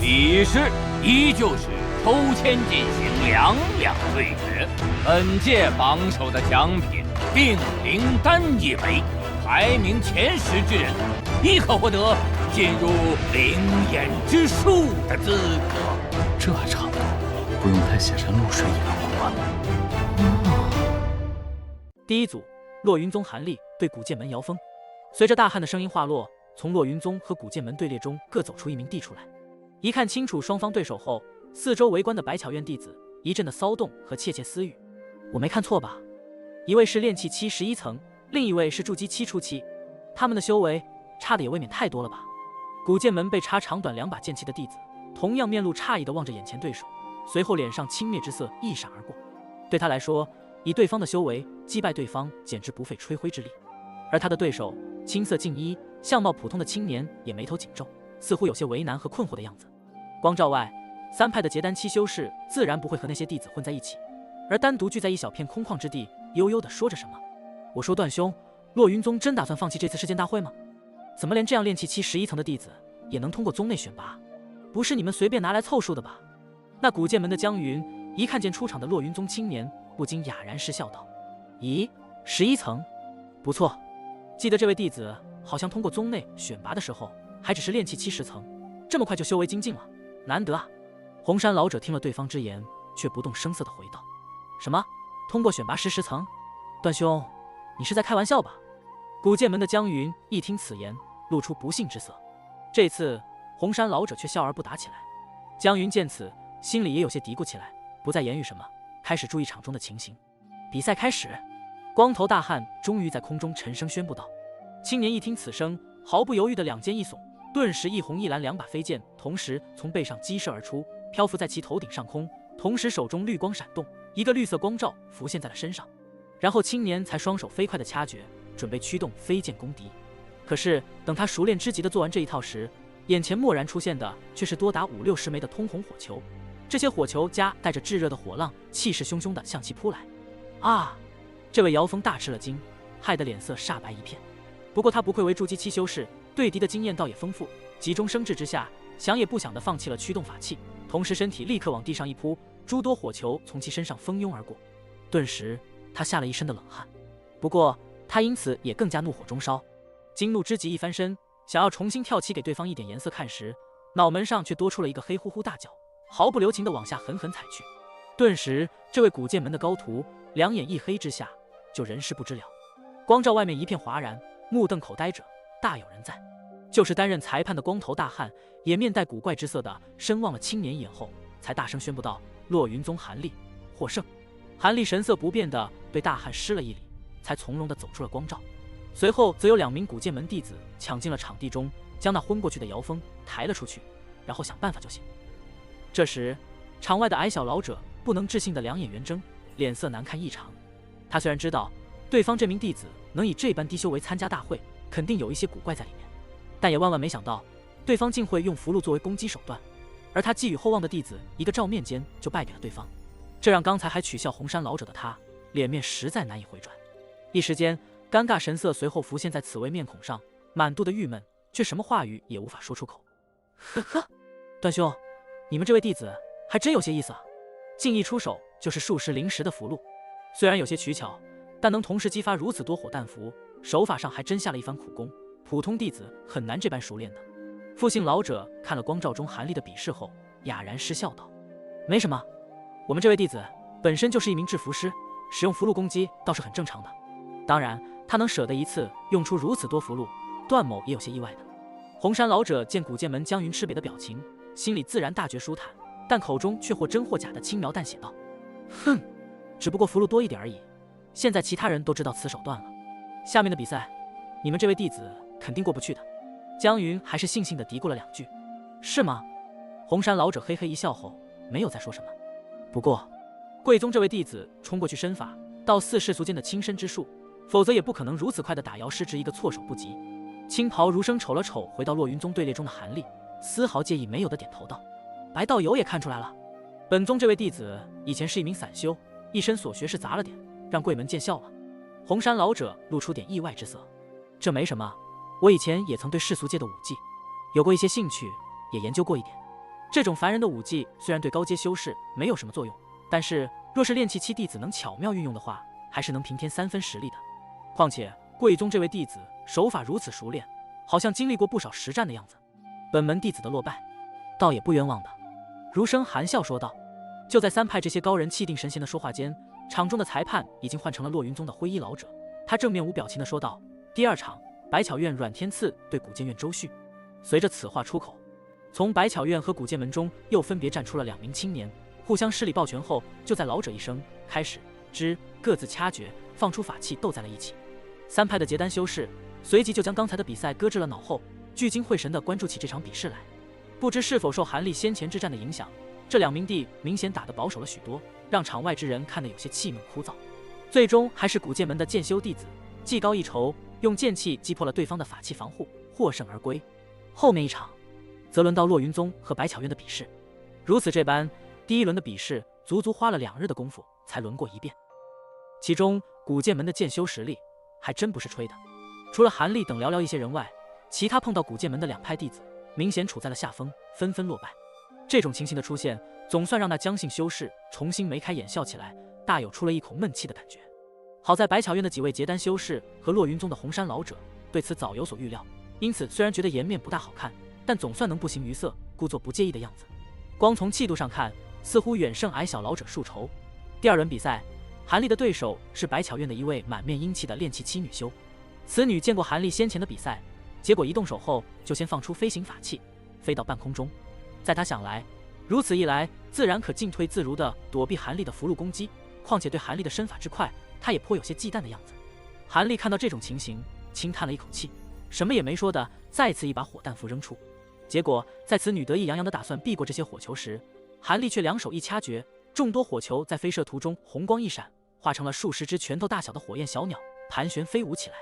比试依旧是抽签进行两两对决。本届榜首的奖品定灵丹一枚，排名前10之人亦可获得进入灵眼之术的资格。这长度不用太显山露水也能过关。第一组，落云宗韩立对古剑门姚峰。随着大汉的声音话落，从落云宗和古剑门队列中各走出一名弟出来。一看清楚双方对手后，四周围观的百巧院弟子一阵的骚动和窃窃私语。我没看错吧？一位是炼气期11层，另一位是筑基期初期，他们的修为差的也未免太多了吧？古剑门被插长短2把剑气的弟子，同样面露诧异地望着眼前对手，随后脸上轻蔑之色一闪而过。对他来说，以对方的修为击败对方简直不费吹灰之力。而他的对手青色净衣、相貌普通的青年也眉头紧皱，似乎有些为难和困惑的样子。光照外，3派的结丹期修士自然不会和那些弟子混在一起，而单独聚在一小片空旷之地，悠悠地说着什么。我说段兄，落云宗真打算放弃这次世剑大会吗？怎么连这样炼气期11层的弟子也能通过宗内选拔？不是你们随便拿来凑数的吧？那古剑门的江云一看见出场的落云宗青年，不禁哑然失笑道：咦，11层？不错，记得这位弟子好像通过宗内选拔的时候还只是炼气期10层，这么快就修为精进了，难得啊。红山老者听了对方之言，却不动声色地回道：什么？通过选拔10层？段兄，你是在开玩笑吧？古剑门的江云一听此言，露出不信之色。这次红山老者却笑而不答起来。江云见此，心里也有些嘀咕起来，不再言语什么，开始注意场中的情形。比赛开始。光头大汉终于在空中沉声宣布道。青年一听此声，毫不犹豫的两肩一耸，顿时一红一蓝2把飞剑同时从背上激射而出，漂浮在其头顶上空，同时手中绿光闪动，一个绿色光罩浮现在了身上。然后青年才双手飞快地掐诀，准备驱动飞剑攻敌。可是等他熟练之极地做完这一套时，眼前蓦然出现的却是多达50-60枚的通红火球。这些火球夹带着炙热的火浪，气势汹汹地向其扑来。啊！这位姚峰大吃了惊，害得脸色煞白一片。不过他不愧为筑基期修士，对敌的经验倒也丰富，急中生智之下，想也不想地放弃了驱动法器，同时身体立刻往地上一扑，诸多火球从其身上蜂拥而过。顿时他吓了一身的冷汗，不过他因此也更加怒火中烧。惊怒之极一翻身，想要重新跳起给对方一点颜色看时，脑门上却多出了一个黑乎乎大角，毫不留情地往下狠狠踩去。顿时这位古剑门的高徒两眼一黑之下，就人事不知了。光照外面一片哗然，目瞪口呆者大有人在。就是担任裁判的光头大汉也面带古怪之色的深望了青年一眼后，才大声宣布道：落云宗韩立获胜。韩立神色不变地对大汉施了一礼，才从容地走出了光照。随后则有2名古剑门弟子抢进了场地中，将那昏过去的姚峰抬了出去，然后想办法就行。这时场外的矮小老者不能置信的两眼圆睁，脸色难看异常。他虽然知道对方这名弟子能以这般低修为参加大会，肯定有一些古怪在里面，但也万万没想到对方竟会用符箓作为攻击手段，而他寄予厚望的弟子一个照面间就败给了对方，这让刚才还取笑红山老者的他脸面实在难以回转。一时间尴尬神色随后浮现在此位面孔上，满肚的郁闷，却什么话语也无法说出口。呵呵，段兄，你们这位弟子还真有些意思啊，竟一出手就是数十灵石的符箓，虽然有些取巧，但能同时激发如此多火弹符，手法上还真下了一番苦功，普通弟子很难这般熟练的。复姓老者看了光照中韩立的比试后，哑然失笑道：没什么，我们这位弟子本身就是一名制符师，使用符箓攻击倒是很正常的。当然他能舍得一次用出如此多符箓，段某也有些意外的。红山老者见古剑门江云吃瘪的表情，心里自然大觉舒坦，但口中却或真或假的轻描淡写道：哼，只不过符箓多一点而已，现在其他人都知道此手段了，下面的比赛你们这位弟子肯定过不去的。江云还是悻悻地嘀咕了2句。是吗？红山老者嘿嘿一笑后没有再说什么。不过贵宗这位弟子冲过去身法到4世俗间的轻身之术，否则也不可能如此快地打姚师之一个措手不及。青袍儒生瞅了瞅回到落云宗队列中的韩立，丝毫介意没有的点头道：白道友也看出来了，本宗这位弟子以前是一名散修，一身所学是杂了点，让贵门见笑了。红山老者露出点意外之色。这没什么，我以前也曾对世俗界的武技有过一些兴趣，也研究过一点。这种凡人的武技虽然对高阶修士没有什么作用，但是若是炼气期弟子能巧妙运用的话，还是能平添3分实力的。况且贵宗这位弟子手法如此熟练，好像经历过不少实战的样子。本门弟子的落败，倒也不冤枉的。儒生含笑说道。就在3派这些高人气定神闲的说话间，场中的裁判已经换成了洛云宗的灰衣老者。他正面无表情地说道：“第2场，百巧院阮天赐对古剑院周旭。”随着此话出口，从百巧院和古剑门中又分别站出了2名青年，互相施礼抱拳后，就在老者一声开始之各自掐诀，放出法器斗在了一起。3派的结丹修士随即就将刚才的比赛搁置了脑后，聚精会神地关注起这场比试来。不知是否受韩立先前之战的影响，这2名弟明显打得保守了许多，让场外之人看得有些气闷枯燥。最终还是古剑门的剑修弟子技高一筹，用剑气击破了对方的法器防护，获胜而归。后面一场则轮到洛云宗和百巧院的比试。如此这般，第1轮的比试足足花了2日的功夫才轮过一遍。其中古剑门的剑修实力还真不是吹的，除了韩立等寥寥一些人外，其他碰到古剑门的2派弟子明显处在了下风，纷纷落败。这种情形的出现，总算让那姜姓修士重新眉开眼笑起来，大有出了一口闷气的感觉。好在百巧院的几位结丹修士和洛云宗的红山老者对此早有所预料，因此虽然觉得颜面不大好看，但总算能不形于色，故作不介意的样子。光从气度上看，似乎远胜矮小老者数筹。第2轮比赛，韩立的对手是百巧院的一位满面英气的炼气期女修。此女见过韩立先前的比赛，结果一动手后就先放出飞行法器，飞到半空中。在他想来，如此一来自然可进退自如地躲避韩立的符箓攻击，况且对韩立的身法之快，他也颇有些忌惮的样子。韩立看到这种情形，轻叹了一口气，什么也没说的再次一把火弹符扔出。结果在此女得意洋洋地打算避过这些火球时，韩立却2手一掐诀，众多火球在飞射途中红光一闪，化成了数十只拳头大小的火焰小鸟，盘旋飞舞起来。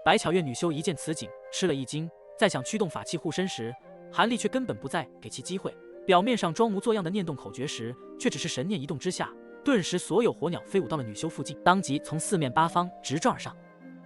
百巧院女修一见此景，吃了一惊，在想驱动法器护身时，韩立却根本不再给其机会，表面上装模作样的念动口诀时，却只是神念一动之下，顿时所有火鸟飞舞到了女修附近，当即从4面8方直撞而上。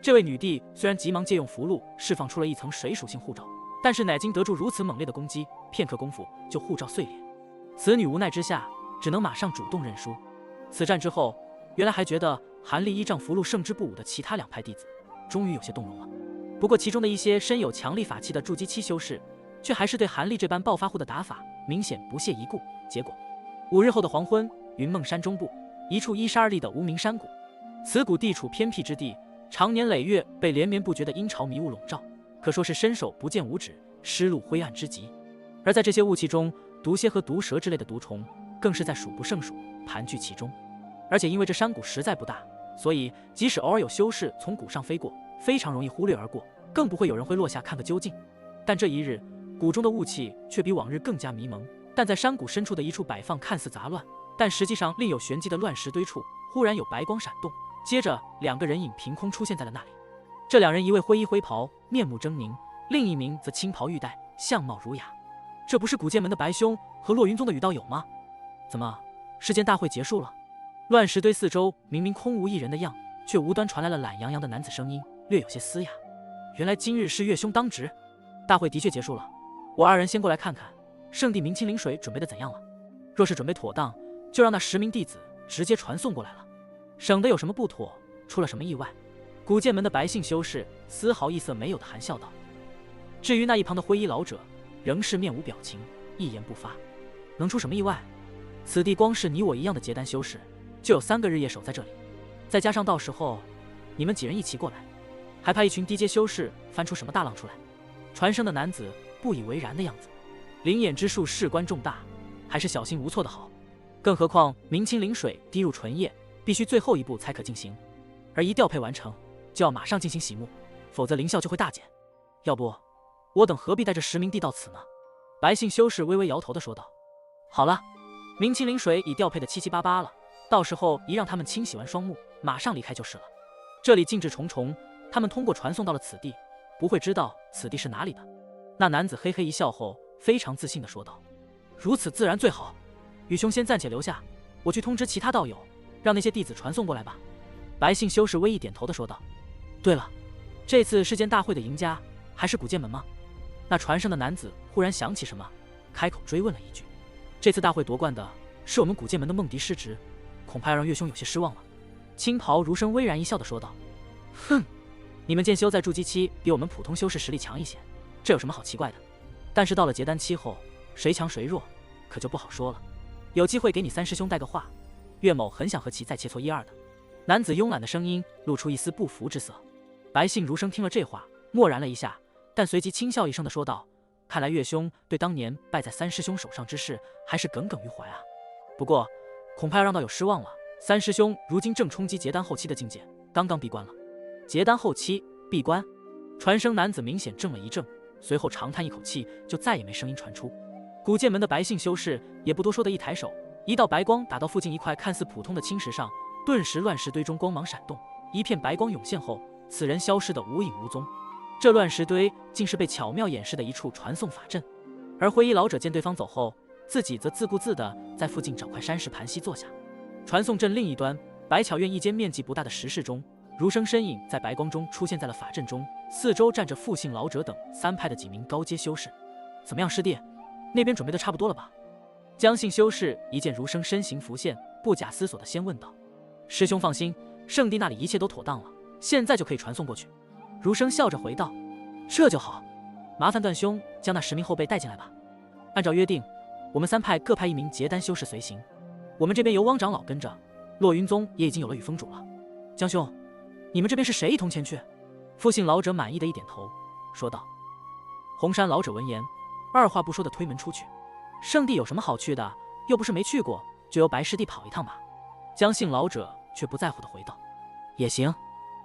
这位女帝虽然急忙借用符箓释放出了一层水属性护罩，但是乃经得住如此猛烈的攻击，片刻功夫就护罩碎裂。此女无奈之下，只能马上主动认输。此战之后，原来还觉得韩立依仗符箓胜之不武的其他2派弟子，终于有些动容了。不过其中的一些身有强力法器的筑基期修士，却还是对韩立这般暴发户的打法明显不屑一顾。结果5日后的黄昏，云梦山中部一处112立的无名山谷，此谷地处偏僻之地，常年累月被连绵不绝的阴潮迷雾笼罩，可说是伸手不见五指，湿漉灰暗之极。而在这些雾气中，毒蝎和毒蛇之类的毒虫更是在数不胜数，盘踞其中。而且因为这山谷实在不大，所以即使偶尔有修士从谷上飞过，非常容易忽略而过，更不会有人会落下看个究竟。但这一日，谷中的雾气却比往日更加迷蒙，但在山谷深处的一处摆放看似杂乱，但实际上另有玄机的乱石堆处，忽然有白光闪动，接着2个人影凭空出现在了那里。这2人一位灰衣灰袍，面目狰狞，另一名则青袍玉带，相貌儒雅。这不是古剑门的白兄和洛云宗的雨道友吗？怎么世间大会结束了？乱石堆四周明明空无一人的样，却无端传来了懒洋洋的男子声音，略有些嘶哑。原来今日是岳兄当值，大会的确结束了，我2人先过来看看圣地明清灵水准备的怎样了。若是准备妥当，就让那10名弟子直接传送过来了，省得有什么不妥，出了什么意外。古剑门的白姓修士丝毫异色没有的含笑道。至于那一旁的灰衣老者，仍是面无表情，一言不发。能出什么意外？此地光是你我一样的结丹修士，就有3个日夜守在这里，再加上到时候你们几人一齐过来，还怕一群低阶修士翻出什么大浪出来？传声的男子不以为然的样子。灵眼之术事关重大，还是小心无措的好。更何况明清灵水滴入纯液，必须最后一步才可进行，而一调配完成，就要马上进行洗沐，否则灵效就会大减。要不我等何必带着10名弟到此呢？白姓修士微微摇头地说道。好了，明清灵水已调配的七七八八了，到时候一让他们清洗完双目，马上离开就是了。这里禁制重重，他们通过传送到了此地，不会知道此地是哪里的。那男子嘿嘿一笑后，非常自信地说道：如此自然最好，宇兄先暂且留下，我去通知其他道友，让那些弟子传送过来吧。白姓修士微一点头地说道。对了，这次世间大会的赢家还是古剑门吗？那传声的男子忽然想起什么，开口追问了一句。这次大会夺冠的是我们古剑门的梦迪师侄，恐怕要让岳兄有些失望了。青袍儒生微然一笑地说道：“哼，你们剑修在筑基期比我们普通修士实力强一些，这有什么好奇怪的？但是到了结丹期后，谁强谁弱，可就不好说了。有机会给你三师兄带个话。”岳某很想和其再切磋一二的。男子慵懒的声音露出一丝不服之色。白姓儒生听了这话，默然了一下，但随即轻笑一声地说道：“看来岳兄对当年败在三师兄手上之事还是耿耿于怀啊。不过，恐怕要让道友失望了。三师兄如今正冲击结丹后期的境界，刚刚闭关了。结丹后期闭关？”传声男子明显怔了一怔，随后长叹一口气，就再也没声音传出。古剑门的白姓修士也不多说的一抬手，一道白光打到附近一块看似普通的青石上，顿时乱石堆中光芒闪动，一片白光涌现后，此人消失得无影无踪。这乱石堆竟是被巧妙掩饰的一处传送法阵。而灰衣老者见对方走后，自己则自顾自地在附近找块山石盘膝坐下。传送阵另一端，百巧院一间面积不大的石室中，儒生身影在白光中出现在了法阵中，四周站着复姓老者等三派的几名高阶修士。怎么样，师弟，那边准备的差不多了吧？江姓修士一见儒生身形浮现，不假思索地先问道：“师兄放心，圣地那里一切都妥当了，现在就可以传送过去。”儒生笑着回道：“这就好，麻烦段兄将那10名后辈带进来吧。按照约定，我们三派各派1名结丹修士随行。我们这边由汪长老跟着，洛云宗也已经有了雨峰主了。江兄，你们这边是谁一同前去？”复姓老者满意的一点头，说道。红山老者闻言，二话不说的推门出去。圣地有什么好去的？又不是没去过，就由白师弟跑一趟吧。江姓老者却不在乎的回道：“也行。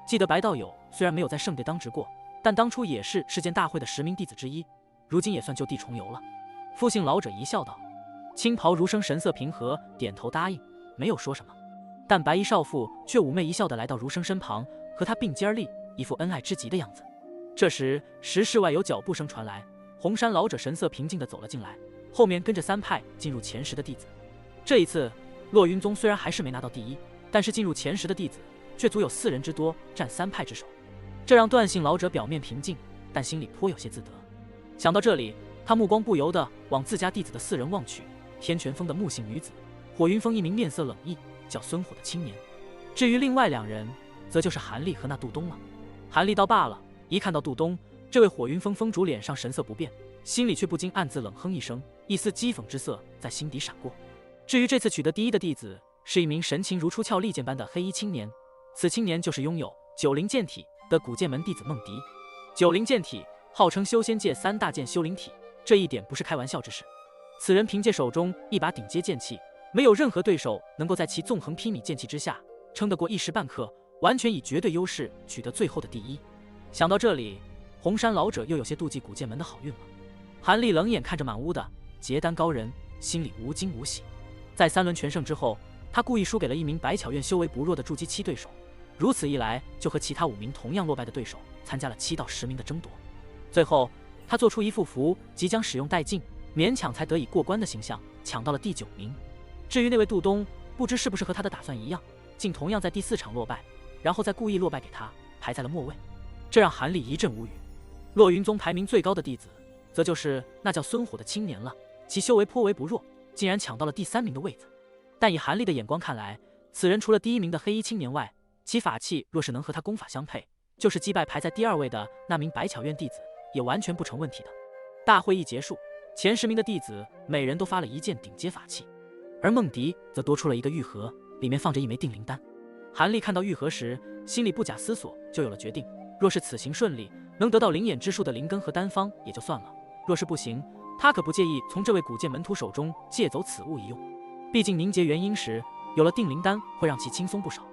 记得白道友虽然没有在圣地当值过，但当初也是世剑大会的10名弟子之一，如今也算就地重游了。”复姓老者一笑道。青袍儒生神色平和，点头答应，没有说什么。但白衣少妇却妩媚一笑的来到儒生身旁，和他并肩立，一副恩爱之极的样子。这时石室外有脚步声传来，红山老者神色平静地走了进来，后面跟着三派进入前10的弟子。这一次洛云宗虽然还是没拿到第一，但是进入前10的弟子却足有4人之多，占3派之首。这让段姓老者表面平静，但心里颇有些自得。想到这里，他目光不由得往自家弟子的4人望去，天泉峰的木姓女子，火云峰一名面色冷毅叫孙虎的青年，至于另外2人，则就是韩立和那杜东了。韩立倒罢了，一看到杜东，这位火云峰峰主脸上神色不变，心里却不禁暗自冷哼一声，一丝讥讽之色在心底闪过。至于这次取得第一的弟子，是一名神情如出鞘利剑般的黑衣青年，此青年就是拥有9灵剑体的古剑门弟子孟迪。9灵剑体号称修仙界3大剑修灵体，这一点不是开玩笑之事。此人凭借手中一把顶阶剑气，没有任何对手能够在其纵横披靡剑气之下撑得过一时半刻，完全以绝对优势取得最后的第一。想到这里，红山老者又有些妒忌古剑门的好运了。韩立冷眼看着满屋的结丹高人，心里无惊无喜。在3轮全胜之后，他故意输给了一名百巧院修为不弱的筑基期对手，如此一来，就和其他5名同样落败的对手参加了7到10名的争夺。最后，他做出一副服即将使用殆尽，勉强才得以过关的形象，抢到了第9名。至于那位杜东，不知是不是和他的打算一样，竟同样在第4场落败，然后再故意落败给他，排在了末位。这让韩立一阵无语。洛云宗排名最高的弟子，则就是那叫孙虎的青年了，其修为颇为不弱，竟然抢到了第3名的位子。但以韩立的眼光看来，此人除了第1名的黑衣青年外，其法器若是能和他功法相配，就是击败排在第2位的那名百巧院弟子，也完全不成问题的。大会一结束，前10名的弟子每人都发了1件顶阶法器，而孟迪则多出了一个玉盒，里面放着1枚定灵丹。韩立看到玉盒时，心里不假思索就有了决定，若是此行顺利，能得到灵眼之术的灵根和丹方也就算了，若是不行，他可不介意从这位古剑门徒手中借走此物一用。毕竟凝结元婴时，有了定灵丹会让其轻松不少。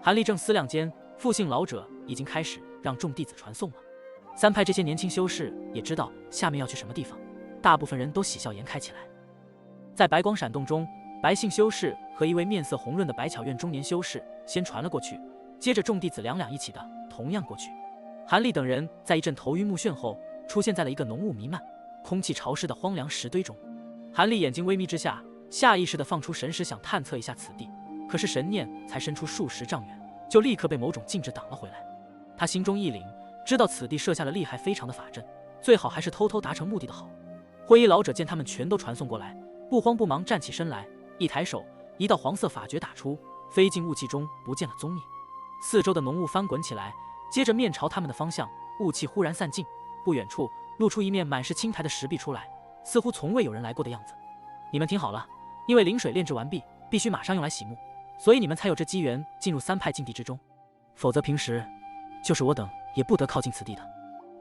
韩立正思量间，复姓老者已经开始让众弟子传送了。3派这些年轻修士也知道下面要去什么地方，大部分人都喜笑颜开起来。在白光闪动中，白姓修士和一位面色红润的百巧院中年修士先传了过去，接着众弟子两两一起的同样过去。韩立等人在一阵头晕目眩后，出现在了一个浓雾弥漫、空气潮湿的荒凉石堆中。韩立眼睛微眯之下，下意识地放出神识想探测一下此地，可是神念才伸出数十丈远，就立刻被某种禁制挡了回来。他心中一凛，知道此地设下了厉害非常的法阵，最好还是偷偷达成目的的好。灰衣老者见他们全都传送过来，不慌不忙站起身来，一抬手，一道黄色法诀打出，飞进雾气中，不见了踪影。四周的浓雾翻滚起来，接着面朝他们的方向，雾气忽然散尽，不远处露出一面满是青苔的石壁出来，似乎从未有人来过的样子。你们听好了，因为灵水炼制完毕，必须马上用来洗沐，所以你们才有这机缘进入3派禁地之中，否则平时就是我等也不得靠近此地的。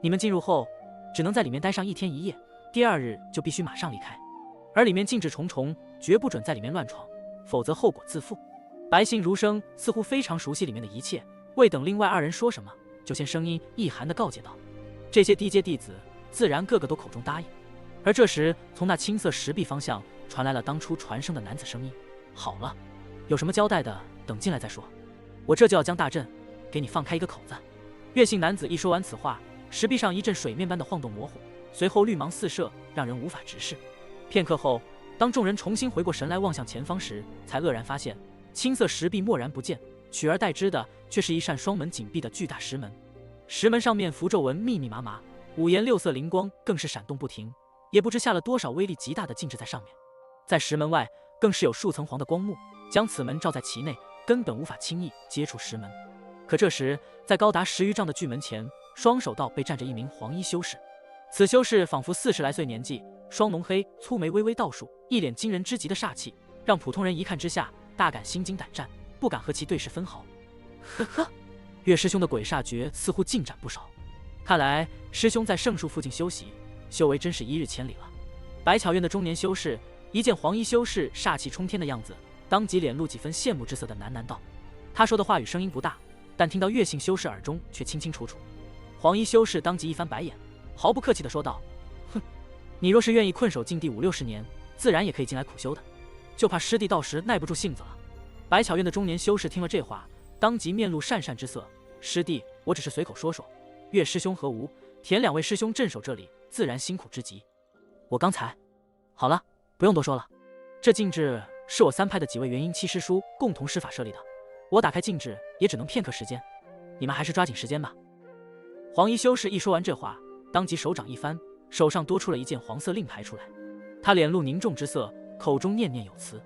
你们进入后，只能在里面待上1天1夜，第2日就必须马上离开，而里面禁制重重，绝不准在里面乱闯，否则后果自负。白姓儒生似乎非常熟悉里面的一切，未等另外2人说什么，就先声音意涵地告诫道：这些低阶弟子自然个个都口中答应。而这时，从那青色石壁方向传来了当初传声的男子声音：好了，有什么交代的，等进来再说，我这就要将大阵给你放开一个口子。岳姓男子一说完此话，石壁上一阵水面般的晃动模糊，随后绿芒四射，让人无法直视。片刻后，当众人重新回过神来望向前方时，才愕然发现青色石壁蓦然不见，取而代之的却是一扇双门紧闭的巨大石门。石门上面符咒纹密密麻麻，五颜六色灵光更是闪动不停，也不知下了多少威力极大的禁制在上面。在石门外更是有数层黄的光幕，将此门罩在其内，根本无法轻易接触石门。可这时，在高达10余丈的巨门前，双手道被站着一名黄衣修士。此修士仿佛40来岁年纪，双浓黑，粗眉微微倒竖，一脸惊人之极的煞气，让普通人一看之下大感心惊胆战，不敢和其对视分毫。呵呵，岳师兄的鬼煞诀似乎进展不少，看来师兄在圣树附近修习，修为真是1日千里了。百巧院的中年修士一见黄衣修士煞气冲天的样子，当即脸露几分羡慕之色的喃喃道。他说的话语声音不大，但听到岳姓修士耳中却清清楚楚。黄衣修士当即一翻白眼，毫不客气地说道：哼，你若是愿意困守禁地5、60年，自然也可以进来苦修的，就怕师弟到时耐不住性子了。百巧院的中年修士听了这话，当即面露讪讪之色：师弟，我只是随口说说，岳师兄和吴、田2位师兄镇守这里，自然辛苦之极。我刚才……好了，不用多说了，这禁制是我3派的几位元婴期师叔共同施法设立的，我打开禁制也只能片刻时间，你们还是抓紧时间吧。黄衣修士一说完这话，当即手掌一翻，手上多出了一件黄色令牌出来。他脸露凝重之色，口中念念有词。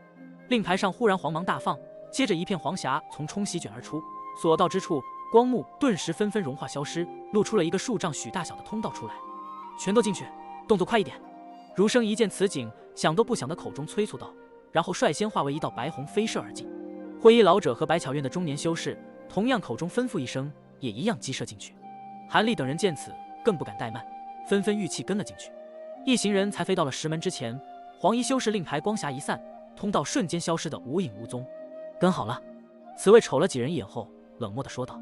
令牌上忽然黄芒大放，接着一片黄霞从冲席卷而出，所到之处，光幕顿时纷纷融化消失，露出了一个数丈许大小的通道出来。全都进去，动作快一点！儒生一见此景，想都不想的口中催促道，然后率先化为一道白虹飞射而进。灰衣老者和百巧院的中年修士同样口中吩咐一声，也一样激射进去。韩立等人见此，更不敢怠慢，纷纷御气跟了进去。一行人才飞到了石门之前，黄衣修士令牌光霞一散，通道瞬间消失得无影无踪。跟好了。此位瞅了几人一眼后，冷漠地说道。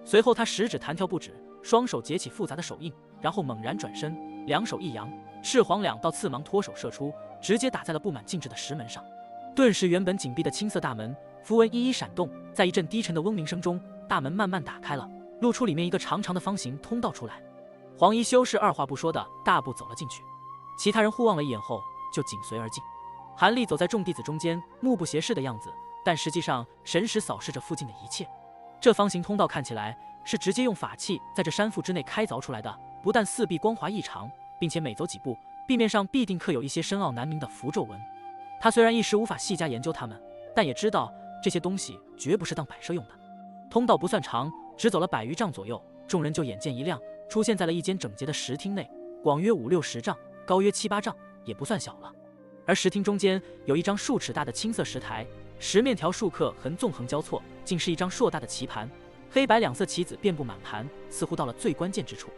随后他食指弹跳不止，双手结起复杂的手印，然后猛然转身，两手一扬，赤黄2道刺芒脱手射出，直接打在了布满禁制的石门上。顿时原本紧闭的青色大门符文一一闪动，在一阵低沉的嗡鸣声中，大门慢慢打开了，露出里面一个长长的方形通道出来。黄衣修士二话不说的大步走了进去，其他人互望了一眼后就紧随而进。韩立走在众弟子中间，目不斜视的样子，但实际上神识扫视着附近的一切。这方形通道看起来是直接用法器在这山腹之内开凿出来的，不但四壁光滑异常，并且每走几步，壁面上必定刻有一些深奥难明的符咒纹。他虽然一时无法细加研究它们，但也知道这些东西绝不是当摆设用的。通道不算长，只走了100余丈左右，众人就眼见一亮，出现在了一间整洁的石厅内，广约5、60丈，高约7、8丈，也不算小了。而石厅中间有一张数尺大的青色石台，石面条数刻痕纵横交错，竟是一张硕大的棋盘，黑白2色棋子遍布满盘，似乎到了最关键之处。